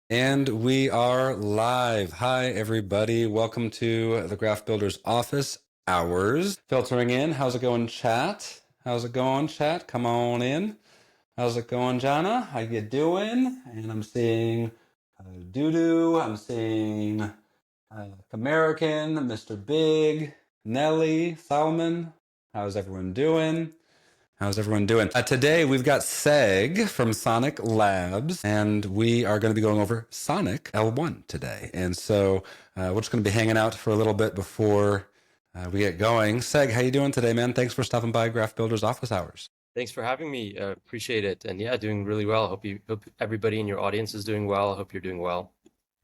And we are live. Hi, everybody. Welcome to the Graph Builders office hours. Filtering in. How's it going, chat? How's it going, chat? Come on in. How's it going, Jana? How you doing? And I'm seeing Doodoo. I'm seeing American, Mr. Big, Nelly, Solomon. How's everyone doing? How's everyone doing? Today we've got Seg from Sonic Labs, and we are going to be going over Sonic L1 today. And so we're just going to be hanging out for a little bit before we get going. Seg, how you doing today, man? Thanks for stopping by Graph Builders office hours. Thanks for having me. Appreciate it. And yeah, doing really well. Hope everybody in your audience is doing well. Hope you're doing well.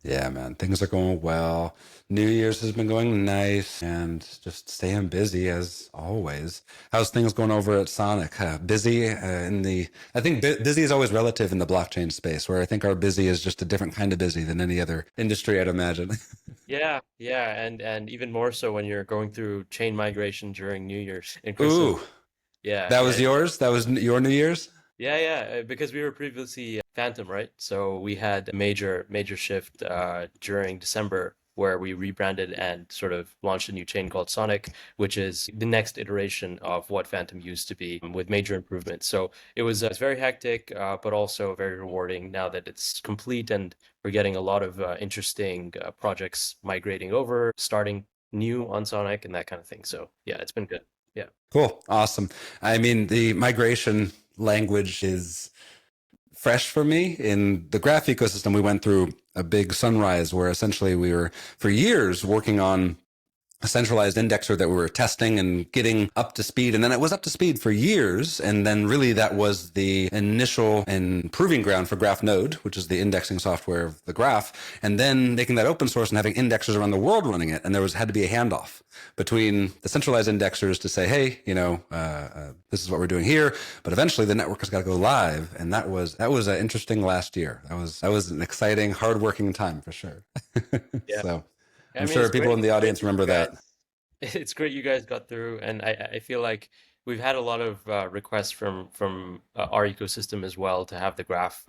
Yeah, man, things are going well. New Year's has been going nice and just staying busy as always. How's things going over at Sonic? Busy I think busy is always relative in the blockchain space, where I think our busy is just a different kind of busy than any other industry, I'd imagine. Yeah, and even more so when you're going through chain migration during New Year's and Christmas. Ooh, Yeah, that yeah, was yours? That was your New Year's? yeah. Because we were previously Phantom, right? So we had a major shift during December where we rebranded and sort of launched a new chain called Sonic, which is the next iteration of what Phantom used to be with major improvements. So it's very hectic, but also very rewarding now that it's complete and we're getting a lot of interesting projects migrating over, starting new on Sonic and that kind of thing. So yeah, it's been good. Yeah. Cool. Awesome. I mean, the migration language is fresh for me. In the graph ecosystem, we went through a big sunrise where essentially we were for years working on a centralized indexer that we were testing and getting up to speed. And then it was up to speed for years. And then really that was the initial and proving ground for GraphNode, which is the indexing software of the graph. And then making that open source and having indexers around the world running it. And there had to be a handoff between the centralized indexers to say, hey, this is what we're doing here. But eventually the network has got to go live. And that was an interesting last year. That was an exciting, hardworking time for sure. Yeah. So I I'm mean, sure people in the it's great audience that you remember that. guys, it's great you guys got through, and I feel like we've had a lot of requests from our ecosystem as well to have the graph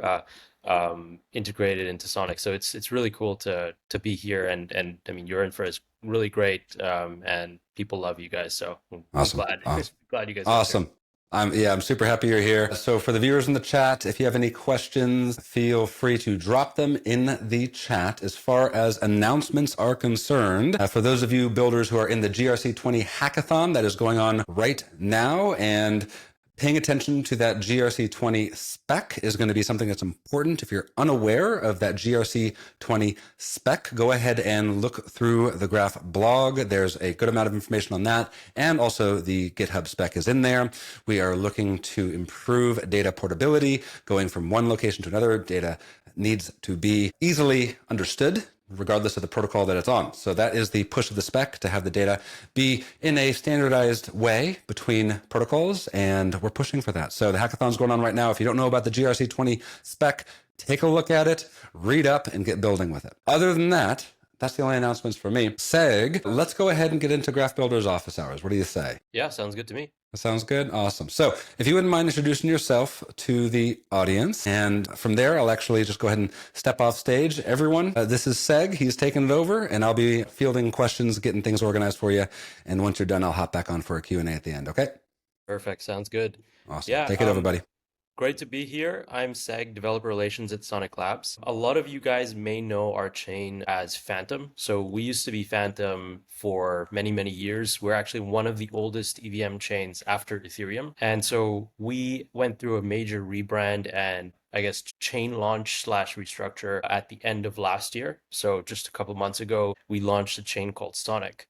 integrated into Sonic. So it's really cool to be here, and I mean your info is really great, and people love you guys. So I'm Awesome. glad Awesome. glad you guys got through. Awesome. I'm super happy you're here. So for the viewers in the chat, if you have any questions, feel free to drop them in the chat. As far as announcements are concerned, for those of you builders who are in the GRC20 hackathon that is going on right now, and paying attention to that GRC20 spec is going to be something that's important. If you're unaware of that GRC20 spec, go ahead and look through the Graph blog. There's a good amount of information on that. And also the GitHub spec is in there. We are looking to improve data portability, going from one location to another. Data needs to be easily understood regardless of the protocol that it's on. So that is the push of the spec, to have the data be in a standardized way between protocols, and we're pushing for that. So the hackathon's going on right now. If you don't know about the GRC20 spec, take a look at it, read up, and get building with it. Other than that, that's the only announcements for me. Seg, let's go ahead and get into Graph Builders office hours. What do you say? Yeah, sounds good to me. That sounds good. Awesome. So if you wouldn't mind introducing yourself to the audience, and from there, I'll actually just go ahead and step off stage. Everyone, this is Seg. He's taking it over, and I'll be fielding questions, getting things organized for you. And once you're done, I'll hop back on for a Q&A at the end. Okay? Perfect. Sounds good. Awesome. Yeah. Take it over, buddy. Great to be here. I'm Seg, Developer Relations at Sonic Labs. A lot of you guys may know our chain as Phantom. So we used to be Phantom for many, many years. We're actually one of the oldest EVM chains after Ethereum. And so we went through a major rebrand and I guess chain launch slash restructure at the end of last year. So just a couple months ago, we launched a chain called Sonic.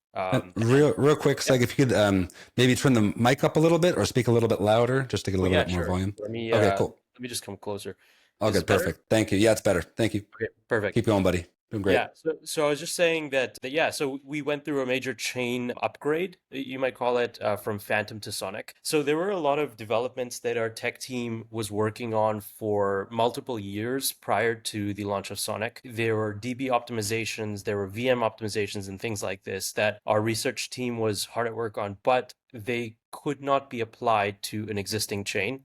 Real quick, Seg, if you could maybe turn the mic up a little bit or speak a little bit louder, just to get a Oh little yeah, bit more sure. volume. Let me Okay, cool. let me just come closer. All Is this good. better? Perfect. Thank you. Yeah, it's better. Thank you. Okay, perfect. Keep going, buddy. Doing great. Yeah, so I was just saying that yeah, so we went through a major chain upgrade, you might call it, from Phantom to Sonic. So there were a lot of developments that our tech team was working on for multiple years prior to the launch of Sonic. There were DB optimizations, there were VM optimizations and things like this that our research team was hard at work on, but they could not be applied to an existing chain.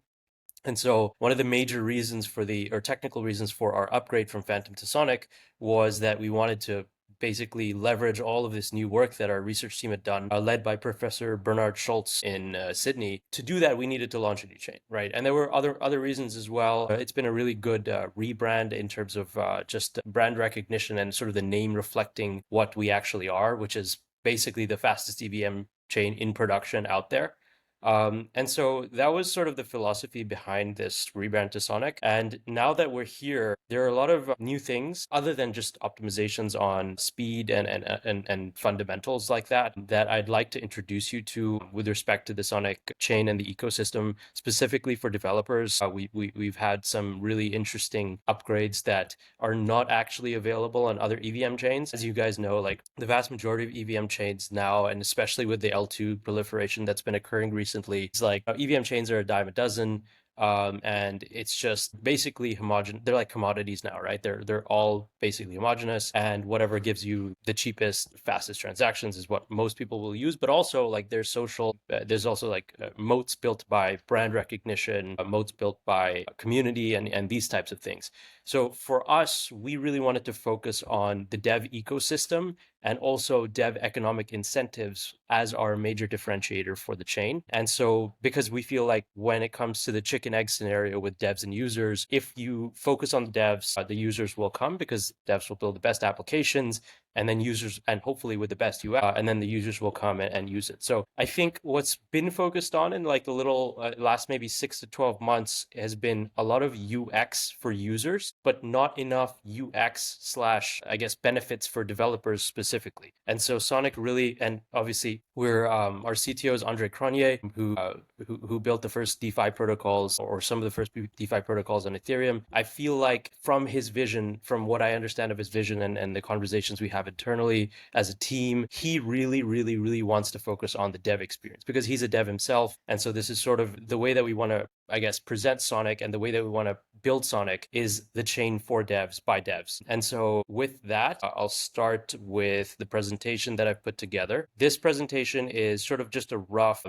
And so one of the major reasons for or technical reasons for our upgrade from Phantom to Sonic was that we wanted to basically leverage all of this new work that our research team had done, led by Professor Bernard Schultz in Sydney. To do that, we needed to launch a new chain, right? And there were other reasons as well. It's been a really good rebrand in terms of just brand recognition and sort of the name reflecting what we actually are, which is basically the fastest EVM chain in production out there. And so that was sort of the philosophy behind this rebrand to Sonic. And now that we're here, there are a lot of new things other than just optimizations on speed and fundamentals like that I'd like to introduce you to with respect to the Sonic chain and the ecosystem, specifically for developers. We've had some really interesting upgrades that are not actually available on other EVM chains. As you guys know, like the vast majority of EVM chains now, and especially with the L2 proliferation that's been occurring recently, it's like EVM chains are a dime a dozen. And it's just basically homogenous. They're like commodities now, right? They're all basically homogenous, and whatever gives you the cheapest, fastest transactions is what most people will use. But also, like there's social, there's also like moats built by brand recognition, moats built by community, and these types of things. So for us, we really wanted to focus on the dev ecosystem and also dev economic incentives as our major differentiator for the chain. And so because we feel like when it comes to the chicken egg scenario with devs and users, if you focus on the devs, the users will come because devs will build the best applications, and then users, and hopefully with the best UX, and then the users will come and use it. So I think what's been focused on in like the little last maybe 6 to 12 months has been a lot of UX for users, but not enough UX slash, I guess, benefits for developers specifically. And so Sonic really, and obviously we're our CTO is Andre Cronje, who built the first DeFi protocols, or some of the first DeFi protocols on Ethereum. I feel like from his vision, from what I understand of his vision and the conversations we have internally as a team, he really, really, really wants to focus on the dev experience because he's a dev himself. And so this is sort of the way that we want to, I guess, present Sonic, and the way that we want to build Sonic is the chain for devs by devs. And so with that, I'll start with the presentation that I've put together. This presentation is sort of just a rough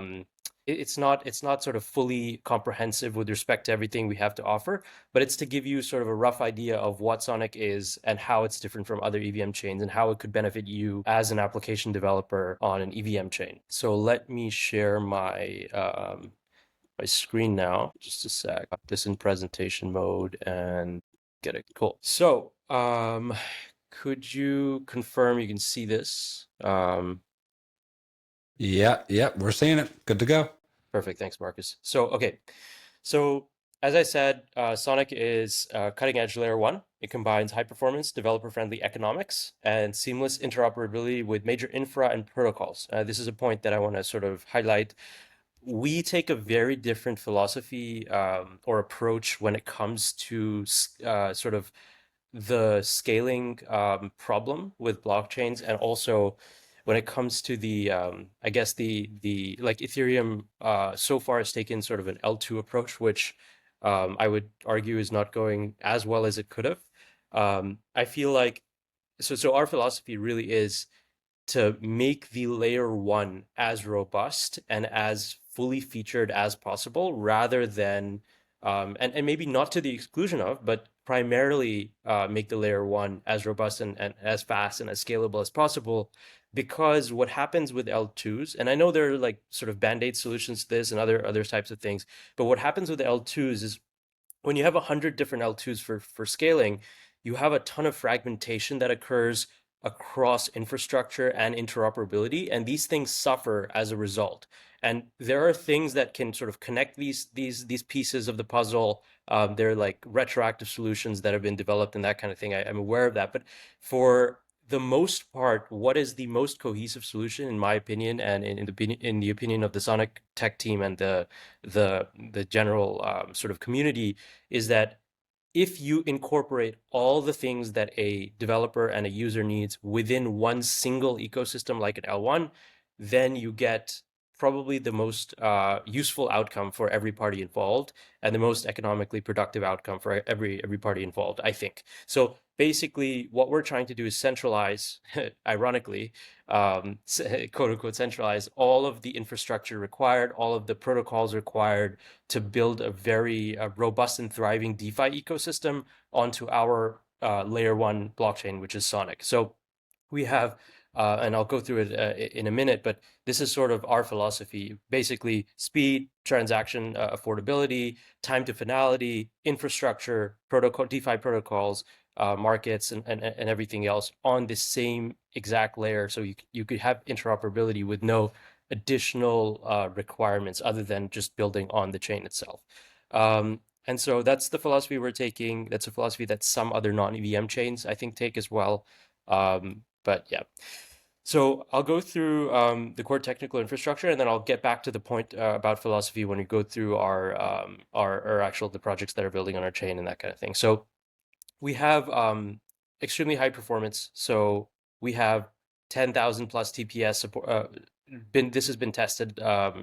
it's not sort of fully comprehensive with respect to everything we have to offer, but it's to give you sort of a rough idea of what Sonic is and how it's different from other EVM chains and how it could benefit you as an application developer on an EVM chain. So let me share my my screen now. Just a sec. Put this in presentation mode and get it. Cool. So could you confirm you can see this? Yeah, we're seeing it. Good to go. Perfect. Thanks, Marcus. So, okay. So, as I said, Sonic is cutting edge layer one. It combines high performance, developer friendly economics and seamless interoperability with major infra and protocols. This is a point that I want to sort of highlight. We take a very different philosophy or approach when it comes to sort of the scaling problem with blockchains, and also when it comes to the I guess the like Ethereum so far has taken sort of an L2 approach, which I would argue is not going as well as it could have. I feel like so our philosophy really is to make the layer one as robust and as fully featured as possible, rather than and maybe not to the exclusion of, but primarily make the layer one as robust and as fast and as scalable as possible. Because what happens with L2s, and I know there are like sort of band-aid solutions to this and other types of things, but what happens with the L2s is when you have 100 different L2s for scaling, you have a ton of fragmentation that occurs across infrastructure and interoperability, and these things suffer as a result. And there are things that can sort of connect these pieces of the puzzle. There are like retroactive solutions that have been developed and that kind of thing. I'm aware of that, but for the most part, what is the most cohesive solution, in my opinion, and in the opinion of the Sonic tech team and the general sort of community, is that if you incorporate all the things that a developer and a user needs within one single ecosystem like an L1, then you get probably the most useful outcome for every party involved and the most economically productive outcome for every party involved, I think. So basically what we're trying to do is centralize, ironically, quote unquote, centralize all of the infrastructure required, all of the protocols required to build a very robust and thriving DeFi ecosystem onto our layer one blockchain, which is Sonic. So we have, and I'll go through it in a minute, but this is sort of our philosophy. Basically, speed, transaction affordability, time to finality, infrastructure, protocol, DeFi protocols, markets, and everything else on the same exact layer. So you could have interoperability with no additional requirements other than just building on the chain itself. And so that's the philosophy we're taking. That's a philosophy that some other non-EVM chains, I think, take as well. But yeah, so I'll go through the core technical infrastructure, and then I'll get back to the point about philosophy when we go through our actual the projects that are building on our chain and that kind of thing. So we have extremely high performance. So we have 10,000 plus TPS support. This has been tested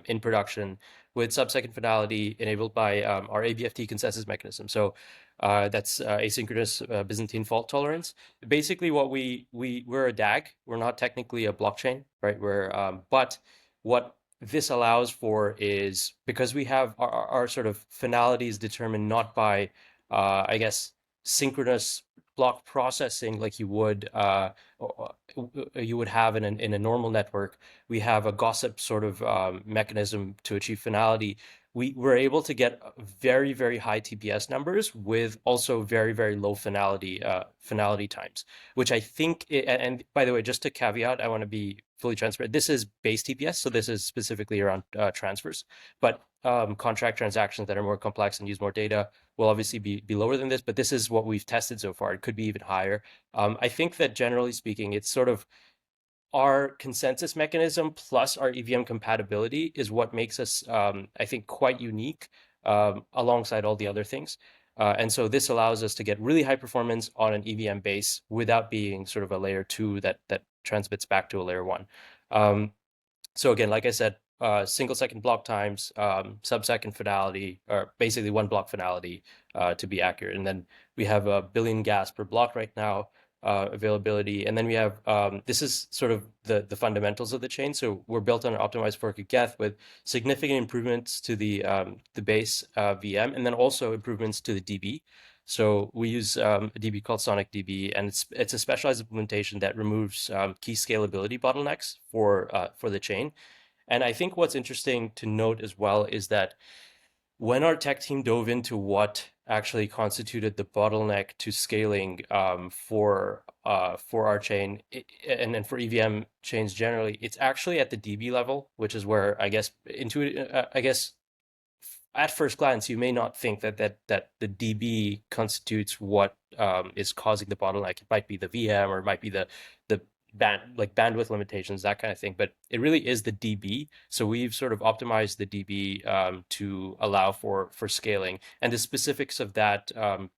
in production with sub-second finality enabled by our ABFT consensus mechanism. So that's asynchronous Byzantine fault tolerance. Basically, what we're a DAG. We're not technically a blockchain, right? But what this allows for is because we have our sort of finalities determined not by, I guess, synchronous block processing like you would have in a normal network. We have a gossip sort of mechanism to achieve finality. We were able to get very, very high TPS numbers with also very, very low finality times, which I think, and by the way, just to caveat, I want to be fully transparent. This is base TPS, so this is specifically around transfers, but contract transactions that are more complex and use more data will obviously be lower than this, but this is what we've tested so far. It could be even higher. I think that generally speaking, it's sort of our consensus mechanism plus our EVM compatibility is what makes us, I think, quite unique alongside all the other things. And so this allows us to get really high performance on an EVM base without being sort of a layer two that transmits back to a layer one. So again, like I said, single second block times, sub-second finality, or basically one block finality to be accurate. And then we have a billion gas per block right now availability. And then we have, this is sort of the fundamentals of the chain. So we're built on an optimized fork of Geth with significant improvements to the base VM, and then also improvements to the DB. So we use a DB called Sonic DB, and it's a specialized implementation that removes key scalability bottlenecks for the chain. And I think what's interesting to note as well is that when our tech team dove into what actually constituted the bottleneck to scaling for our chain and for EVM chains generally, it's actually at the DB level, which is where I guess at first glance, you may not think that the DB constitutes what is causing the bottleneck. It might be the VM, or it might be the bandwidth limitations, that kind of thing. But it really is the DB. So we've sort of optimized the DB to allow for scaling. And the specifics of that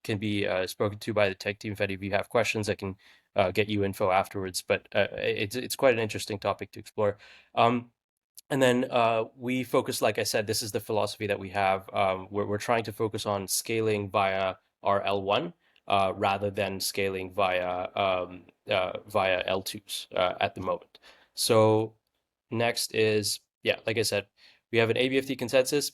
can be spoken to by the tech team. If you have questions, I can get you info afterwards. But it's quite an interesting topic to explore. And then we focus, like I said, this is the philosophy that we have. We're trying to focus on scaling via our L1 rather than scaling via L2s at the moment. So next is, yeah, like I said, we have an ABFT consensus,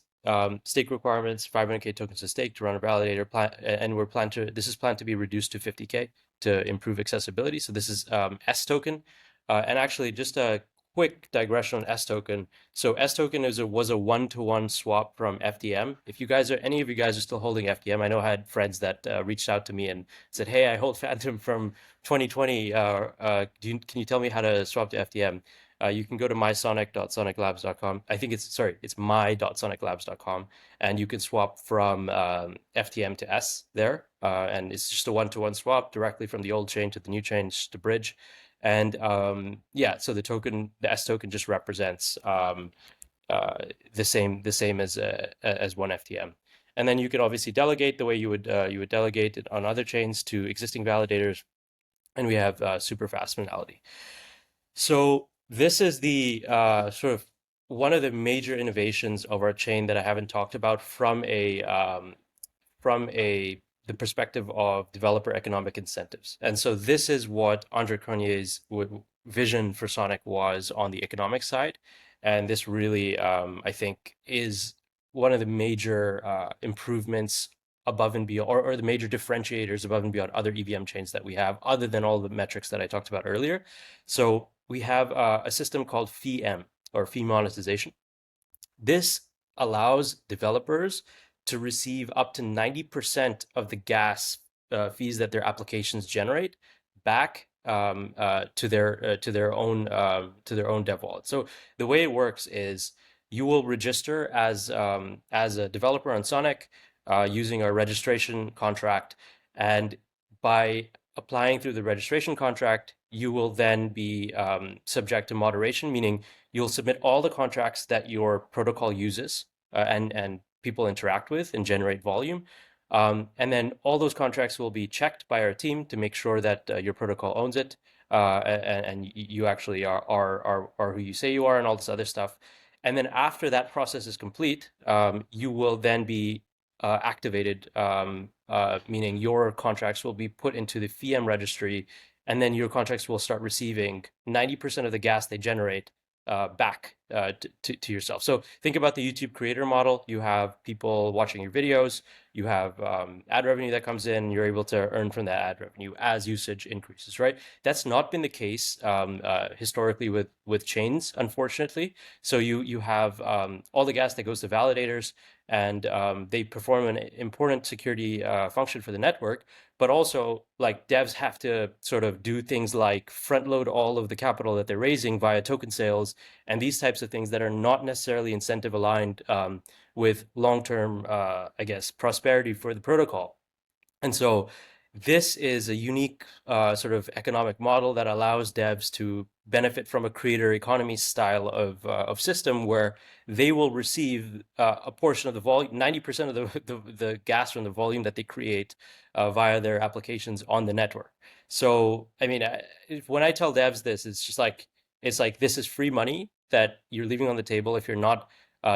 stake requirements, 500K tokens to stake to run a validator, and this is planned to be reduced to 50K to improve accessibility. So this is S token, and actually just a quick digression on S token. So S token was a one-to-one swap from FDM. If any of you guys are still holding FDM, I know I had friends that reached out to me and said, "Hey, I hold Phantom from 2020. Can you tell me how to swap to FDM?" You can go to mysonic.soniclabs.com. I think it's my.soniclabs.com, and you can swap from FTM to S there, and it's just a one-to-one swap directly from the old chain to the new chain, just a bridge. And yeah, so the S token just represents the same as one FTM. And then you can obviously delegate the way you would delegate it on other chains to existing validators. And we have super fast finality. So this is the sort of one of the major innovations of our chain that I haven't talked about from a the perspective of developer economic incentives. And so this is what Andre Cronje's vision for Sonic was on the economic side. And this really, I think, is one of the major improvements above and beyond, or the major differentiators above and beyond other EVM chains that we have, other than all the metrics that I talked about earlier. So we have a system called fee M, or fee monetization. This allows developers to receive up to 90% of the gas fees that their applications generate back to their own dev wallet. So the way it works is you will register as a developer on Sonic using a registration contract, and by applying through the registration contract, you will then be subject to moderation, meaning you'll submit all the contracts that your protocol uses and people interact with and generate volume. And then all those contracts will be checked by our team to make sure that your protocol owns it, and you actually are who you say you are, and all this other stuff. And then after that process is complete, you will then be activated, meaning your contracts will be put into the FEM registry, and then your contracts will start receiving 90% of the gas they generate back to yourself. So think about the YouTube creator model. You have people watching your videos, you have ad revenue that comes in, you're able to earn from that ad revenue as usage increases, right? That's not been the case historically with chains, unfortunately. So you have all the gas that goes to validators, and they perform an important security function for the network, but also like devs have to sort of do things like front load all of the capital that they're raising via token sales and these types of things that are not necessarily incentive aligned with long-term, I guess, prosperity for the protocol. And so this is a unique sort of economic model that allows devs to benefit from a creator economy style of system where they will receive a portion of the volume, 90% of the gas from the volume that they create via their applications on the network. So, I mean, when I tell devs this, it's like this is free money that you're leaving on the table if you're not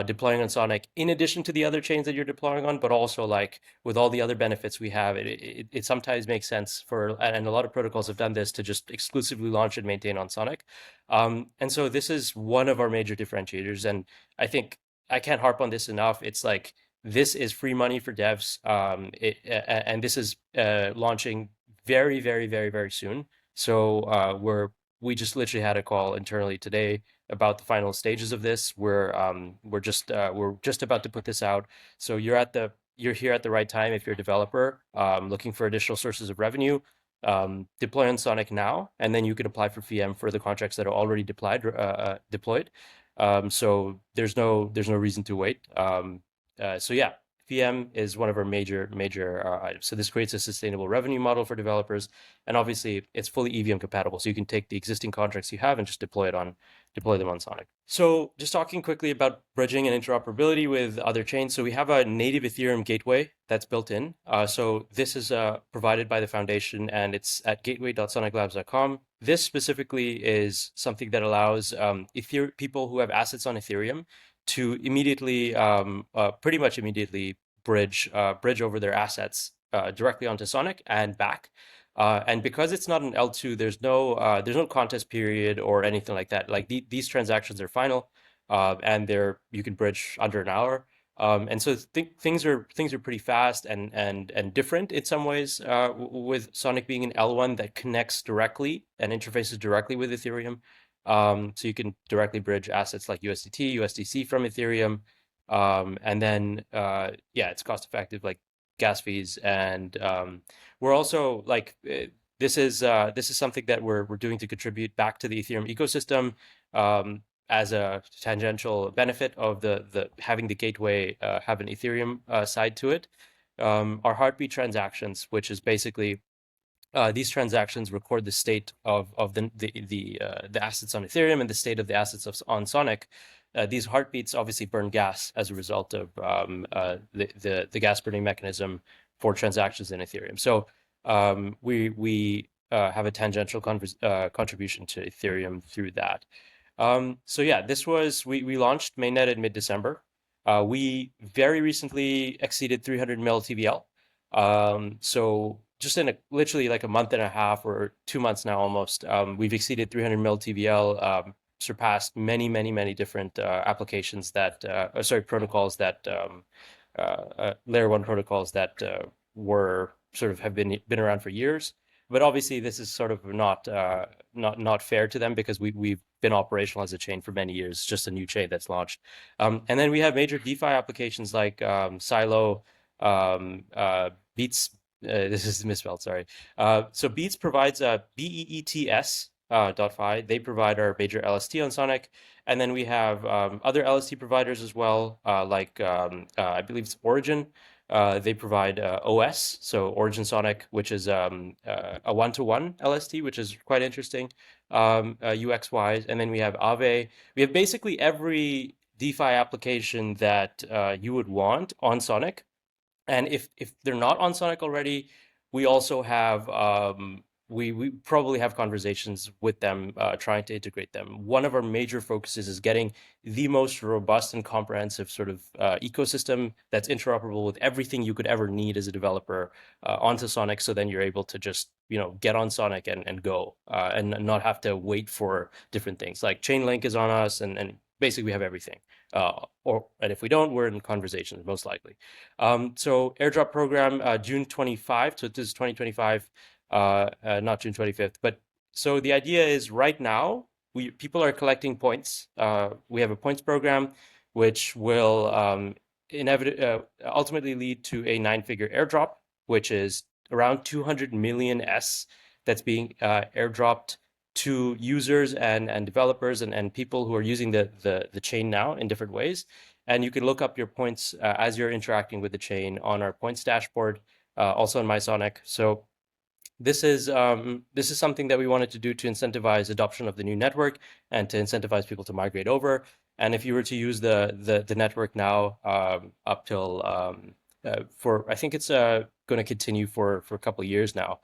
deploying on Sonic, in addition to the other chains that you're deploying on, but also like with all the other benefits we have, it sometimes makes sense for, and a lot of protocols have done this, to just exclusively launch and maintain on Sonic. And so this is one of our major differentiators. And I think I can't harp on this enough. It's like, this is free money for devs. And this is launching very, very, very, very soon. So we just literally had a call internally today about the final stages of this. We're just about to put this out. So you're here at the right time if you're a developer looking for additional sources of revenue. Deploy on Sonic now, and then you can apply for FEM for the contracts that are already deployed. So there's no reason to wait. So yeah, FEM is one of our major items. So this creates a sustainable revenue model for developers, and obviously it's fully EVM compatible. So you can take the existing contracts you have and just deploy them on Sonic. So just talking quickly about bridging and interoperability with other chains. So we have a native Ethereum gateway that's built in. So this is provided by the foundation, and it's at gateway.soniclabs.com. This specifically is something that allows people who have assets on Ethereum to immediately, pretty much immediately, bridge over their assets directly onto Sonic and back. And because it's not an L2, there's no contest period or anything like that. Like these transactions are final, and you can bridge under an hour. And so things are pretty fast and different in some ways, with Sonic being an L1 that connects directly and interfaces directly with Ethereum. So you can directly bridge assets like USDT, USDC from Ethereum, and then it's cost effective, like gas fees. And we're also like this is something that we're doing to contribute back to the Ethereum ecosystem as a tangential benefit of the having the gateway have an Ethereum side to it. Our heartbeat transactions, which is basically these transactions record the state of the assets on Ethereum and the state of the assets on Sonic. These heartbeats obviously burn gas as a result of the gas burning mechanism for transactions in Ethereum. So we have a tangential contribution to Ethereum through that. So yeah, we launched mainnet in mid-December. We very recently exceeded 300 mil TVL. So just in literally like a month and a half or 2 months now almost, we've exceeded 300 mil TVL, surpassed many different applications that, protocols that, layer one protocols that were sort of have been around for years. But obviously, this is sort of not fair to them because we've been operational as a chain for many years. It's just a new chain that's launched, and then we have major DeFi applications like Silo, Beats. This is misspelled. Sorry. So Beats provides BEETS .fi. They provide our major LST on Sonic, and then we have other LST providers as well, like I believe it's Origin. They provide OS, so Origin Sonic, which is a one-to-one LST, which is quite interesting UX-wise. And then we have Aave. We have basically every DeFi application that you would want on Sonic. And if they're not on Sonic already, we also have we probably have conversations with them trying to integrate them. One of our major focuses is getting the most robust and comprehensive sort of ecosystem that's interoperable with everything you could ever need as a developer onto Sonic. So then you're able to just get on Sonic and go and not have to wait for different things. Like Chainlink is on us, and basically we have everything. And if we don't, we're in conversations most likely. So airdrop program June 25. So this is 2025, not June 25th. But so the idea is right now people are collecting points. We have a points program which will ultimately lead to a 9-figure airdrop, which is around 200 million S that's being airdropped to users and developers and people who are using the chain now in different ways. And you can look up your points as you're interacting with the chain on our points dashboard, also in MySonic. So this is something that we wanted to do to incentivize adoption of the new network and to incentivize people to migrate over. And if you were to use the network now up till I think it's going to continue for a couple of years now.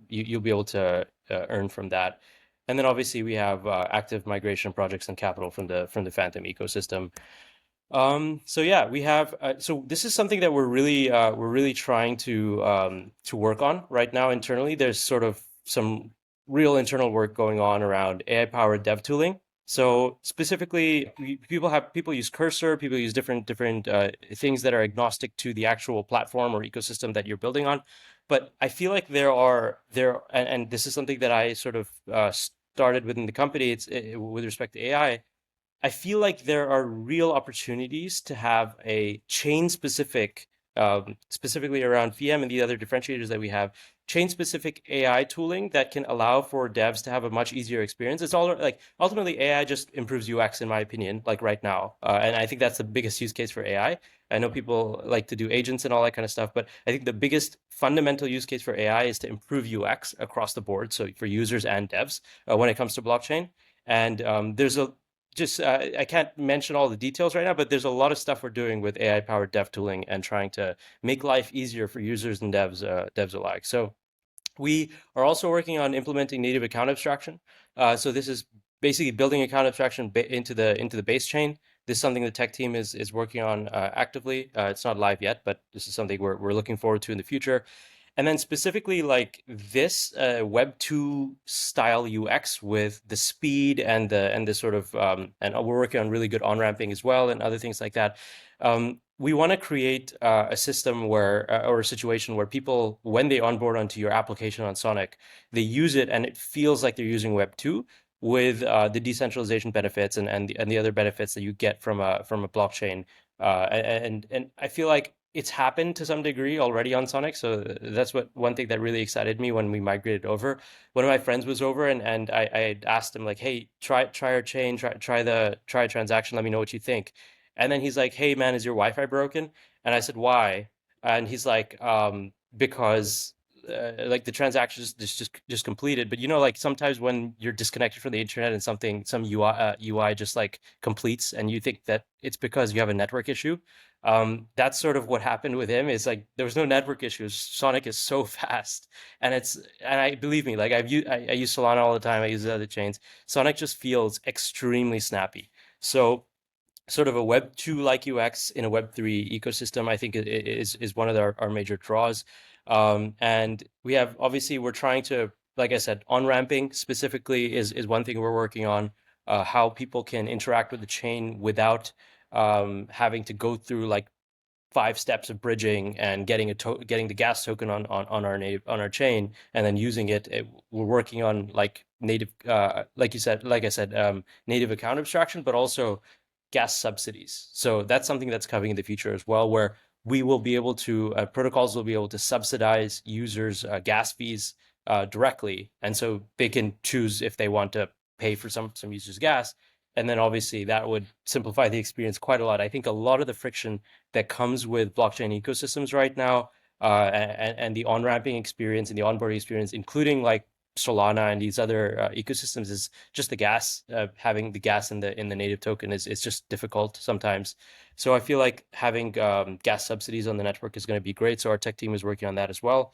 You'll be able to earn from that. And then obviously we have active migration projects and capital from the Phantom ecosystem. So yeah, we have. So this is something that we're really trying to work on right now internally. There's sort of some real internal work going on around AI-powered dev tooling. So specifically, people use Cursor, people use different things that are agnostic to the actual platform or ecosystem that you're building on. But I feel like and this is something that I sort of started within the company. It's with respect to AI. I feel like there are real opportunities to have a chain specific, specifically around VM and the other differentiators that we have, chain specific AI tooling that can allow for devs to have a much easier experience. It's all like ultimately AI just improves UX in my opinion, like right now. And I think that's the biggest use case for AI. I know people like to do agents and all that kind of stuff, but I think the biggest fundamental use case for AI is to improve UX across the board. So for users and devs when it comes to blockchain. And I can't mention all the details right now, but there's a lot of stuff we're doing with AI-powered dev tooling and trying to make life easier for users and devs alike. So we are also working on implementing native account abstraction. So this is basically building account abstraction into the base chain. This is something the tech team is working on actively. It's not live yet, but this is something we're looking forward to in the future. And then specifically like this Web 2 style UX with the speed and the sort of and we're working on really good on-ramping as well and other things like that. We want to create a system where or a situation where people, when they onboard onto your application on Sonic, they use it and it feels like they're using Web 2 with the decentralization benefits and the other benefits that you get from a blockchain. And I feel like it's happened to some degree already on Sonic. So that's one thing that really excited me when we migrated over. One of my friends was over and I asked him like, hey, try our chain, try a transaction, let me know what you think. And then he's like, hey man, is your Wi-Fi broken? And I said, why? And he's like, because like the transaction is just completed, but like sometimes when you're disconnected from the internet and some UI just like completes, and you think that it's because you have a network issue. That's sort of what happened with him. Is like there was no network issues. Sonic is so fast, and I believe me, like I use Solana all the time. I use the other chains. Sonic just feels extremely snappy. So sort of a Web 2 like UX in a Web 3 ecosystem, I think is one of our major draws. And we have, obviously, we're trying to, like I said, on-ramping specifically is one thing we're working on, how people can interact with the chain without having to go through like 5 steps of bridging and getting getting the gas token on our chain and then using it. We're working on like native, like I said, native account abstraction, but also gas subsidies. So that's something that's coming in the future as well, where we will be able to protocols will be able to subsidize users gas fees directly, and so they can choose if they want to pay for some users gas. And then obviously that would simplify the experience quite a lot. I think a lot of the friction that comes with blockchain ecosystems right now, and the on-ramping experience and the onboarding experience, including like Solana and these other ecosystems, is just the gas. Having the gas in the native token is just difficult sometimes. So I feel like having gas subsidies on the network is going to be great. So our tech team is working on that as well.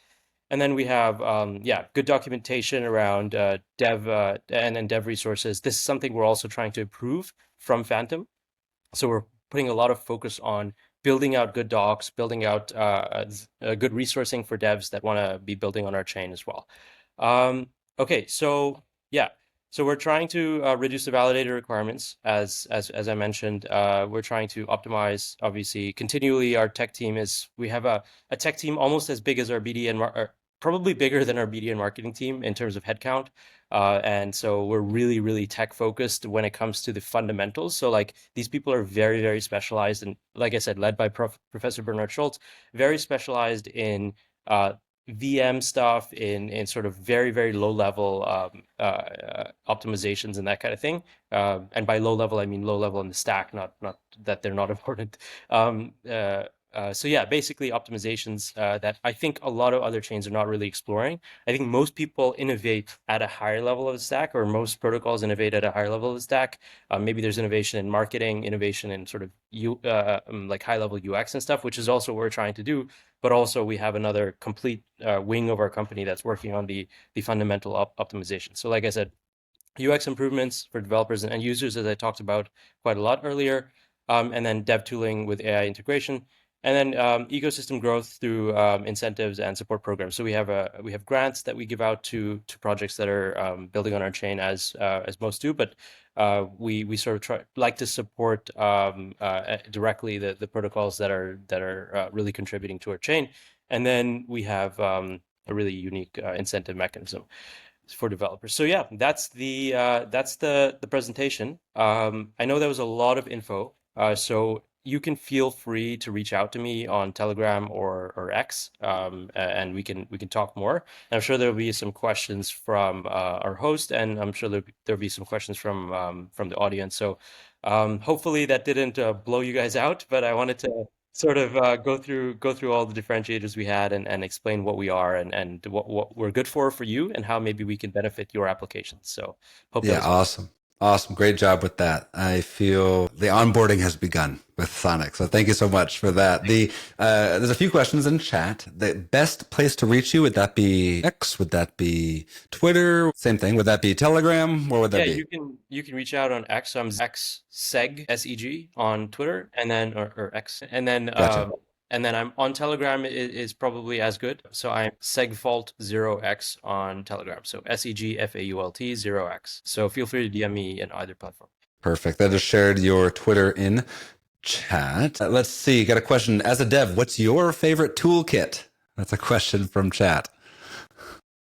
And then we have, good documentation around dev and dev resources. This is something we're also trying to improve from Phantom. So we're putting a lot of focus on building out good docs, building out good resourcing for devs that want to be building on our chain as well. Okay, so yeah, so we're trying to reduce the validator requirements, as I mentioned. We're trying to optimize, obviously, continually. Our tech team we have a tech team almost as big as our BD and probably bigger than our BD and marketing team in terms of headcount. And so we're really, really tech focused when it comes to the fundamentals. So like these people are very, very specialized, and like I said, led by Professor Bernard Schultz, very specialized in VM stuff, in sort of very, very low level optimizations and that kind of thing. And by low level, I mean low level in the stack, not that they're not important. So yeah, basically optimizations that I think a lot of other chains are not really exploring. I think most people innovate at a higher level of the stack, or most protocols innovate at a higher level of the stack. Maybe there's innovation in marketing, innovation in sort of like high level UX and stuff, which is also what we're trying to do. But also we have another complete wing of our company that's working on the fundamental optimization. So like I said, UX improvements for developers and users, as I talked about quite a lot earlier, and then dev tooling with AI integration, and then ecosystem growth through incentives and support programs. So we have grants that we give out to projects that are building on our chain, as most do, but we sort of like to support directly the protocols that are really contributing to our chain, and then we have a really unique incentive mechanism for developers. So yeah, that's the presentation. I know there was a lot of info, so you can feel free to reach out to me on Telegram or X, and we can talk more. And I'm sure there'll be some questions from our host, and I'm sure there'll be some questions from the audience. So hopefully that didn't blow you guys out, but I wanted to sort of go through all the differentiators we had, and explain what we are, and what we're good for you, and how maybe we can benefit your applications. So hope that Yeah, was awesome. Great job with that. I feel the onboarding has begun with Sonic. So thank you so much for that. There's a few questions in chat. The best place to reach you, would that be X? Would that be Twitter? Same thing. Would that be Telegram? Where would that be? you can reach out on X. I'm XSEG, SEG on Twitter, and then or X, and then Gotcha. and then I'm on Telegram is probably as good. So I'm segfault0x on Telegram. So SEGFAULT0x. So feel free to DM me in either platform. Perfect. I just shared your Twitter in chat. Let's see. Got a question. As a dev, what's your favorite toolkit? That's a question from chat.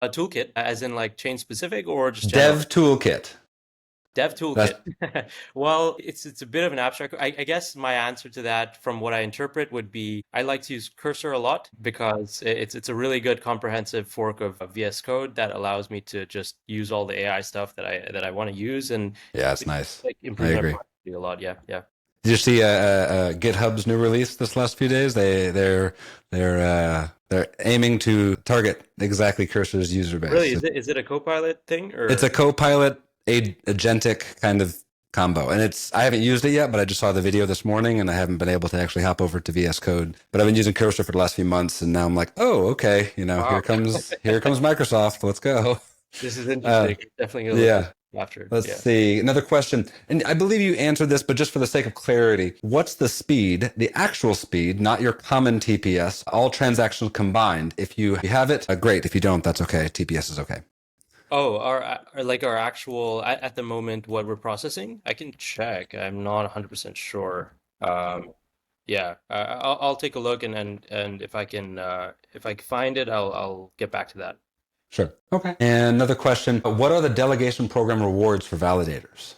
A toolkit, as in like chain specific, or just general? Dev toolkit. Dev toolkit. Well, it's a bit of an abstract. I guess my answer to that, from what I interpret, would be I like to use Cursor a lot, because it's a really good comprehensive fork of VS Code that allows me to just use all the AI stuff that I want to use, and Yeah, it's nice. like I improve my agree. productivity a lot. Yeah. Did you see GitHub's new release this last few days? They're aiming to target exactly Cursor's user base. Really, is it a Copilot thing, or It's a Copilot agentic kind of combo, and I haven't used it yet, but I just saw the video this morning, and I haven't been able to actually hop over to VS Code. But I've been using Cursor for the last few months, and now I'm like, oh, okay, Wow. here comes Microsoft. Let's go. This is interesting. Definitely gonna look Yeah. after. Let's Yeah. see. Another question. And I believe you answered this, but just for the sake of clarity, what's the speed, the actual speed, not your common TPS, all transactions combined? If you have it, great. If you don't, that's okay. TPS is okay. Oh, our actual at the moment what we're processing? I can check. I'm not 100% sure. Yeah, I'll take a look and if I can find it, I'll get back to that. Sure. Okay. And another question. What are the delegation program rewards for validators?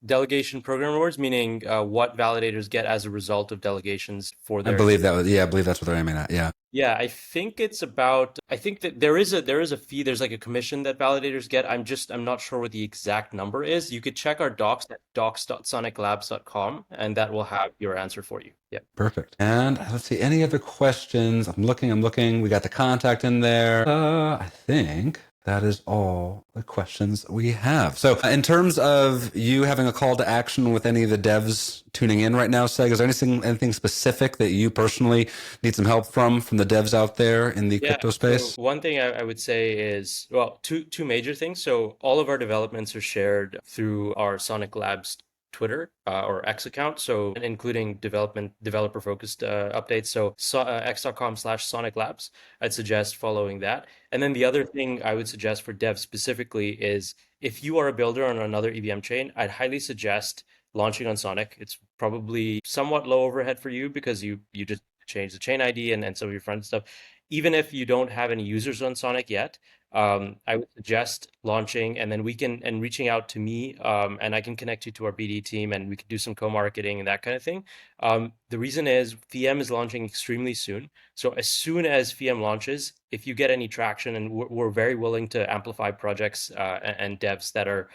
Delegation program rewards, meaning what validators get as a result of delegations for I their. believe I believe that's what they're aiming at. Yeah. Yeah, I think it's about. I think that there is a fee. There's like a commission that validators get. I'm not sure what the exact number is. You could check our docs at docs.soniclabs.com, and that will have your answer for you. Yeah. Perfect. And let's see, any other questions? I'm looking. We got the contact in there. I think that is all the questions we have. So in terms of you having a call to action with any of the devs tuning in right now, Seg, is there anything specific that you personally need some help from the devs out there in the Yeah, crypto so space? one thing I would say is, well, two major things. So all of our developments are shared through our Sonic Labs Twitter or X account, so including developer focused updates. So x.com/Sonic Labs. I'd suggest following that. And then the other thing I would suggest for devs specifically is if you are a builder on another EVM chain, I'd highly suggest launching on Sonic. It's probably somewhat low overhead for you because you just change the chain ID and some of your front stuff. Even if you don't have any users on Sonic yet, I would suggest launching and then reaching out to me, and I can connect you to our BD team and we can do some co-marketing and that kind of thing. The reason is VM is launching extremely soon. So as soon as VM launches, if you get any traction, and we're very willing to amplify projects and devs that are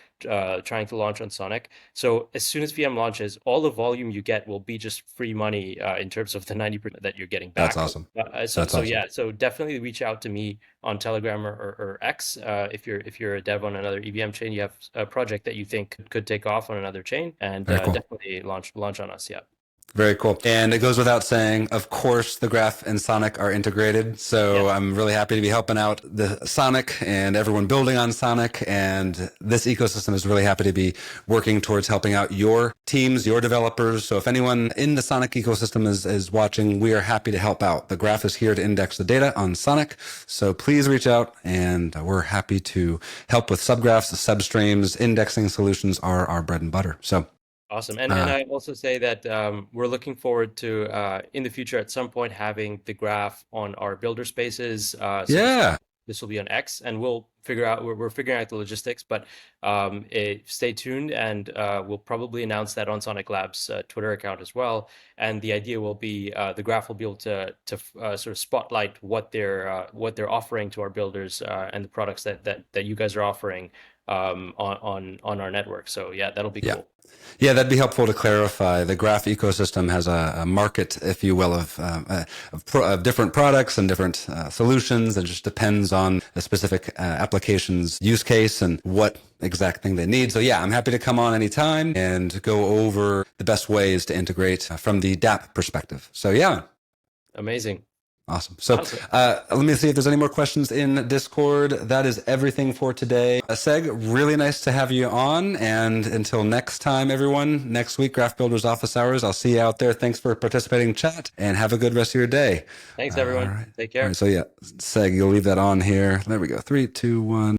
trying to launch on Sonic. So as soon as VM launches, all the volume you get will be just free money in terms of the 90% that you're getting back. That's awesome. So That's awesome. yeah, so definitely reach out to me on Telegram or X if you're a dev on another EVM chain, you have a project that you think could take off on another chain, and Very cool. definitely launch on us. Yeah. Very cool. And it goes without saying, of course, the Graph and Sonic are integrated. So Yes. I'm really happy to be helping out the Sonic and everyone building on Sonic. And this ecosystem is really happy to be working towards helping out your teams, your developers. So if anyone in the Sonic ecosystem is watching, we are happy to help out. The Graph is here to index the data on Sonic. So please reach out and we're happy to help with subgraphs, substreams, indexing solutions are our bread and butter. So Awesome. And I also say that we're looking forward to in the future at some point having the graph on our builder spaces. So yeah. this will be on X, and we'll figure out we're figuring out the logistics, but stay tuned, and we'll probably announce that on Sonic Labs Twitter account as well. And the idea will be the graph will be able to sort of spotlight what they're offering to our builders and the products that you guys are offering on our network. So yeah, that'll be cool. Yeah, that'd be helpful to clarify. The Graph ecosystem has a market, if you will, of different products and different solutions. It just depends on the specific application's use case and what exact thing they need. So yeah, I'm happy to come on anytime and go over the best ways to integrate from the DApp perspective. So yeah. Amazing. Awesome. So let me see if there's any more questions in Discord. That is everything for today. Seg, really nice to have you on. And until next time, everyone, next week, Graph Builders Office Hours. I'll see you out there. Thanks for participating in chat and have a good rest of your day. Thanks, everyone. All right. Take care. All right, so yeah, Seg, you'll leave that on here. There we go. 3, 2, 1.